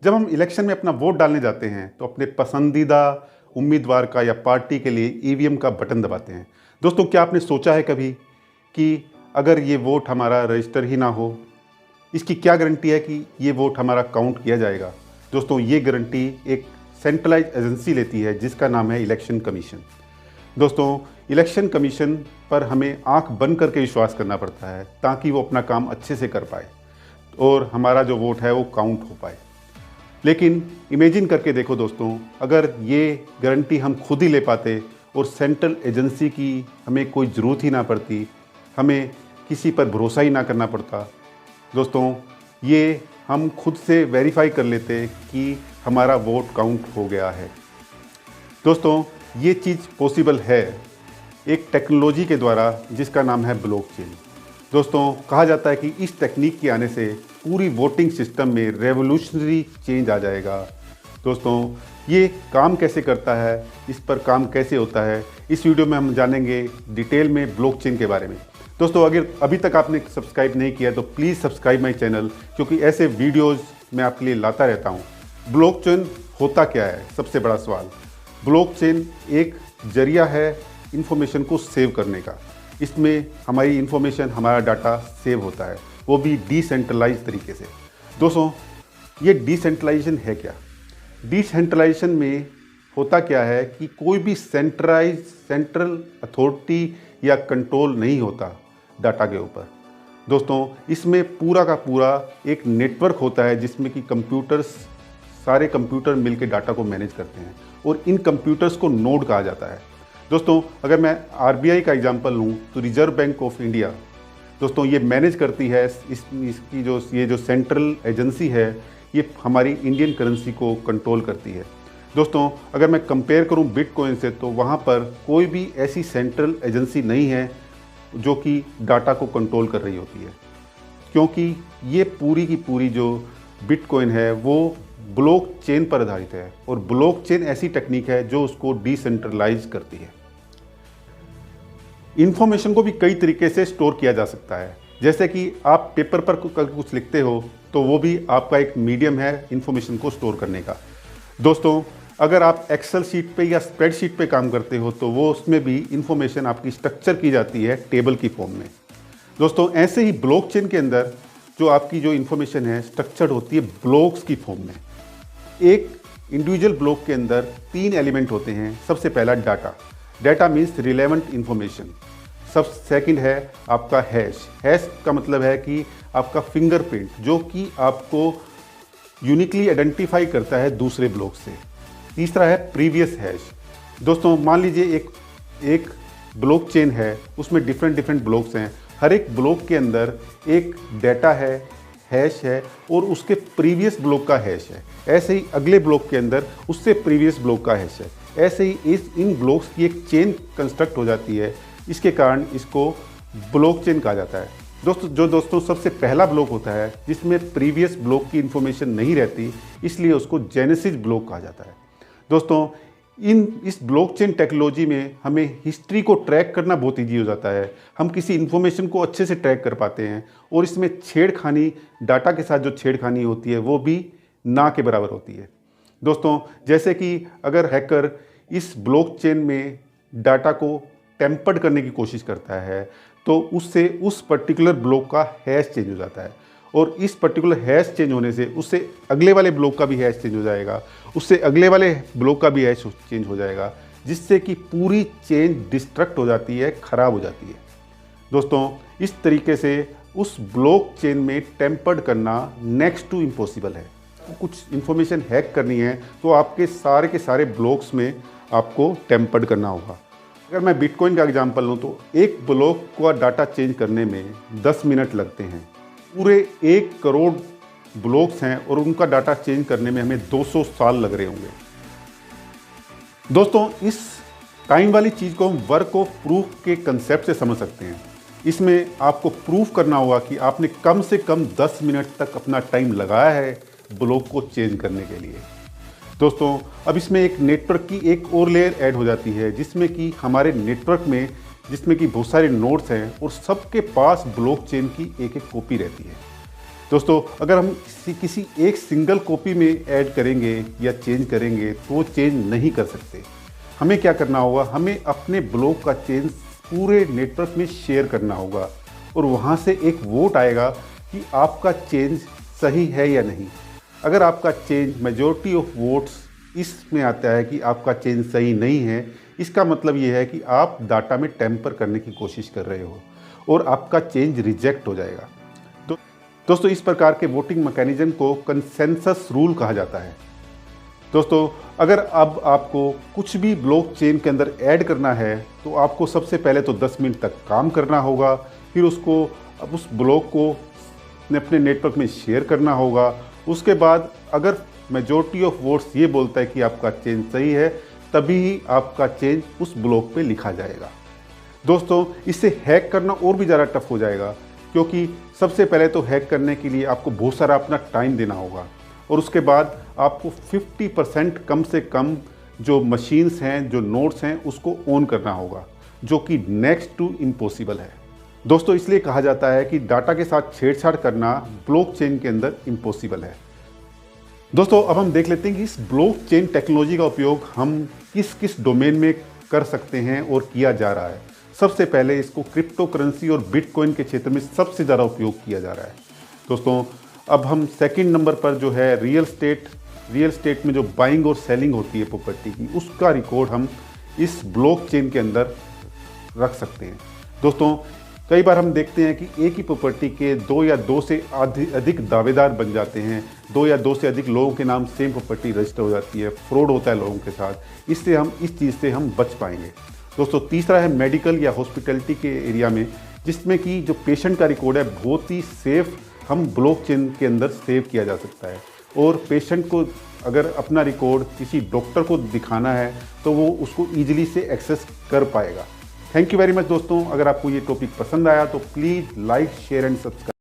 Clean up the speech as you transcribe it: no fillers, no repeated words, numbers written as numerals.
जब हम इलेक्शन में अपना वोट डालने जाते हैं तो अपने पसंदीदा उम्मीदवार का या पार्टी के लिए ईवीएम का बटन दबाते हैं। दोस्तों, क्या आपने सोचा है कभी कि अगर ये वोट हमारा रजिस्टर ही ना हो, इसकी क्या गारंटी है कि ये वोट हमारा काउंट किया जाएगा? दोस्तों, ये गारंटी एक सेंट्रलाइज एजेंसी लेती है जिसका नाम है इलेक्शन कमीशन। दोस्तों, इलेक्शन कमीशन पर हमें आंख बंद करके विश्वास करना पड़ता है ताकि वो अपना काम अच्छे से कर पाए और हमारा जो वोट है वो काउंट हो पाए। लेकिन इमेजिन करके देखो दोस्तों, अगर ये गारंटी हम खुद ही ले पाते और सेंट्रल एजेंसी की हमें कोई ज़रूरत ही ना पड़ती, हमें किसी पर भरोसा ही ना करना पड़ता। दोस्तों, ये हम खुद से वेरीफाई कर लेते कि हमारा वोट काउंट हो गया है। दोस्तों, ये चीज़ पॉसिबल है एक टेक्नोलॉजी के द्वारा जिसका नाम है ब्लॉकचेन। दोस्तों, कहा जाता है कि इस टेक्निक के आने से पूरी वोटिंग सिस्टम में रेवोल्यूशनरी चेंज आ जाएगा। दोस्तों, ये काम कैसे करता है, इस पर काम कैसे होता है, इस वीडियो में हम जानेंगे डिटेल में ब्लॉकचेन के बारे में। दोस्तों, अगर अभी तक आपने सब्सक्राइब नहीं किया तो प्लीज़ सब्सक्राइब माई चैनल, क्योंकि ऐसे वीडियोज़ मैं आपके लिए लाता रहता हूँ। ब्लॉकचेन होता क्या है? सबसे बड़ा सवाल। ब्लॉकचेन एक जरिया है इन्फॉर्मेशन को सेव करने का। इसमें हमारी इन्फॉर्मेशन, हमारा डाटा सेव होता है, वो भी डिसेंट्रलाइज तरीके से। दोस्तों, ये डिसेंट्रलाइजेशन है क्या? डिसेंट्रलाइजेशन में होता क्या है कि कोई भी सेंट्रल अथॉरिटी या कंट्रोल नहीं होता डाटा के ऊपर। दोस्तों, इसमें पूरा का पूरा एक नेटवर्क होता है जिसमें कि सारे कंप्यूटर मिलकर डाटा को मैनेज करते हैं और इन कंप्यूटर्स को नोड कहा जाता है। दोस्तों, अगर मैं आरबीआई का एग्जांपल लूँ तो रिजर्व बैंक ऑफ इंडिया, दोस्तों, ये मैनेज करती है इसकी जो सेंट्रल एजेंसी है, ये हमारी इंडियन करेंसी को कंट्रोल करती है। दोस्तों, अगर मैं कंपेयर करूं बिटकॉइन से तो वहाँ पर कोई भी ऐसी सेंट्रल एजेंसी नहीं है जो कि डाटा को कंट्रोल कर रही होती है, क्योंकि ये पूरी की पूरी जो बिटकॉइन है वो ब्लॉकचेन पर आधारित है और ब्लॉकचेन ऐसी टेक्निक है जो उसको डिसेंट्रलाइज करती है। इन्फॉर्मेशन को भी कई तरीके से स्टोर किया जा सकता है, जैसे कि आप पेपर पर कुछ लिखते हो तो वो भी आपका एक मीडियम है इन्फॉर्मेशन को स्टोर करने का। दोस्तों, अगर आप एक्सेल शीट पे या स्प्रेडशीट पे काम करते हो तो वो उसमें भी इन्फॉर्मेशन आपकी स्ट्रक्चर की जाती है टेबल की फॉर्म में। दोस्तों, ऐसे ही ब्लॉकचेन के अंदर जो इन्फॉर्मेशन है स्ट्रक्चर्ड होती है ब्लॉक्स की फॉर्म में। एक इंडिविजुअल ब्लॉक के अंदर 3 एलिमेंट होते हैं। सबसे पहला data means relevant information. Second है आपका हैश का मतलब है कि आपका फिंगरप्रिंट, जो कि आपको यूनिकली आइडेंटिफाई करता है दूसरे ब्लॉक से। तीसरा है प्रीवियस हैश। दोस्तों, मान लीजिए एक ब्लॉकचेन है, उसमें डिफरेंट ब्लॉक्स हैं। हर एक ब्लॉक के अंदर एक डाटा है, हैश है और उसके प्रीवियस ब्लॉक का हैश है। ऐसे ही अगले ब्लॉक के अंदर उससे प्रीवियस ब्लॉक का हैश है। ऐसे ही इन ब्लॉक्स की एक चेन कंस्ट्रक्ट हो जाती है। इसके कारण इसको ब्लॉकचेन कहा जाता है। दोस्तों, सबसे पहला ब्लॉक होता है जिसमें प्रीवियस ब्लॉक की इन्फॉर्मेशन नहीं रहती, इसलिए उसको जेनेसिस ब्लॉक कहा जाता है। दोस्तों, इस ब्लॉकचेन टेक्नोलॉजी में हमें हिस्ट्री को ट्रैक करना बहुत ईजी हो जाता है। हम किसी इन्फॉर्मेशन को अच्छे से ट्रैक कर पाते हैं और इसमें छेड़खानी, डाटा के साथ जो छेड़खानी होती है वो भी ना के बराबर होती है। दोस्तों, जैसे कि अगर हैकर इस ब्लॉकचेन में डाटा को टेम्पर्ड करने की कोशिश करता है तो उससे उस पर्टिकुलर ब्लॉक का हैश चेंज हो जाता है और इस पर्टिकुलर हैश चेंज होने से उससे अगले वाले ब्लॉक का भी हैश चेंज हो जाएगा, उससे अगले वाले ब्लॉक का भी हैश चेंज हो जाएगा, जिससे कि पूरी चेन डिस्ट्रक्ट हो जाती है, ख़राब हो जाती है। दोस्तों, इस तरीके से उस ब्लॉकचेन में टेम्पर्ड करना नेक्स्ट टू इम्पॉसिबल है। कुछ इन्फॉर्मेशन हैक करनी है तो आपके सारे के सारे ब्लॉक्स में आपको टेम्पर्ड करना होगा। अगर मैं बिटकॉइन का एग्जांपल लूँ तो एक ब्लॉक का डाटा चेंज करने में 10 मिनट लगते हैं। पूरे 1 करोड़ ब्लॉक्स हैं और उनका डाटा चेंज करने में हमें 200 साल लग रहे होंगे। दोस्तों, इस टाइम वाली चीज़ को हम वर्क ऑफ प्रूफ के कंसेप्ट से समझ सकते हैं। इसमें आपको प्रूफ करना होगा कि आपने कम से कम 10 मिनट तक अपना टाइम लगाया है ब्लॉक को चेंज करने के लिए। दोस्तों, अब इसमें एक नेटवर्क की एक और लेयर ऐड हो जाती है, जिसमें कि हमारे नेटवर्क में जिसमें कि बहुत सारे नोड्स हैं और सबके पास ब्लॉकचेन की एक एक कॉपी रहती है। दोस्तों अगर हम किसी एक सिंगल कॉपी में ऐड करेंगे या चेंज करेंगे तो वो चेंज नहीं कर सकते। हमें क्या करना होगा, हमें अपने ब्लॉक का चेंज पूरे नेटवर्क में शेयर करना होगा और वहाँ से एक वोट आएगा कि आपका चेंज सही है या नहीं। अगर आपका चेंज मेजॉरिटी ऑफ वोट्स इसमें आता है कि आपका चेंज सही नहीं है, इसका मतलब ये है कि आप डाटा में टैम्पर करने की कोशिश कर रहे हो और आपका चेंज रिजेक्ट हो जाएगा। तो दोस्तों इस प्रकार के वोटिंग मैकेनिज्म को कंसेंसस रूल कहा जाता है। दोस्तों अगर अब आपको कुछ भी ब्लॉक चेन के अंदर ऐड करना है तो आपको सबसे पहले तो 10 मिनट तक काम करना होगा, फिर उसको अब उस ब्लॉक को अपने नेटवर्क में शेयर करना होगा। उसके बाद अगर मेजॉरिटी ऑफ वोट्स ये बोलता है कि आपका चेंज सही है, तभी ही आपका चेंज उस ब्लॉक पे लिखा जाएगा। दोस्तों इससे हैक करना और भी ज़्यादा टफ हो जाएगा, क्योंकि सबसे पहले तो हैक करने के लिए आपको बहुत सारा अपना टाइम देना होगा और उसके बाद आपको 50% कम से कम जो मशीन्स हैं, जो नोड्स हैं, उसको ऑन करना होगा, जो कि नेक्स्ट टू इम्पॉसिबल है। दोस्तों इसलिए कहा जाता है कि डाटा के साथ छेड़छाड़ करना ब्लॉकचेन के अंदर इम्पॉसिबल है। दोस्तों अब हम देख लेते हैं कि इस ब्लॉकचेन टेक्नोलॉजी का उपयोग हम किस किस डोमेन में कर सकते हैं और किया जा रहा है। सबसे पहले इसको क्रिप्टो करेंसी और बिटकॉइन के क्षेत्र में सबसे ज़्यादा उपयोग किया जा रहा है। दोस्तों अब हम सेकंड नंबर पर जो है रियल एस्टेट में जो बाइंग और सेलिंग होती है प्रॉपर्टी की, उसका रिकॉर्ड हम इस ब्लॉकचेन के अंदर रख सकते हैं। दोस्तों कई बार हम देखते हैं कि एक ही प्रॉपर्टी के 2 या 2 से अधिक दावेदार बन जाते हैं, 2 या 2 से अधिक लोगों के नाम सेम प्रॉपर्टी रजिस्टर हो जाती है, फ्रॉड होता है लोगों के साथ। इससे हम इस चीज़ से हम बच पाएंगे। दोस्तों तीसरा है मेडिकल या हॉस्पिटलिटी के एरिया में, जिसमें कि जो पेशेंट का रिकॉर्ड है बहुत ही सेफ हम ब्लॉकचेन के अंदर सेव किया जा सकता है और पेशेंट को अगर अपना रिकॉर्ड किसी डॉक्टर को दिखाना है तो वो उसको ईजिली से एक्सेस कर पाएगा। थैंक यू वेरी मच दोस्तों। अगर आपको ये टॉपिक पसंद आया तो please like, share and subscribe.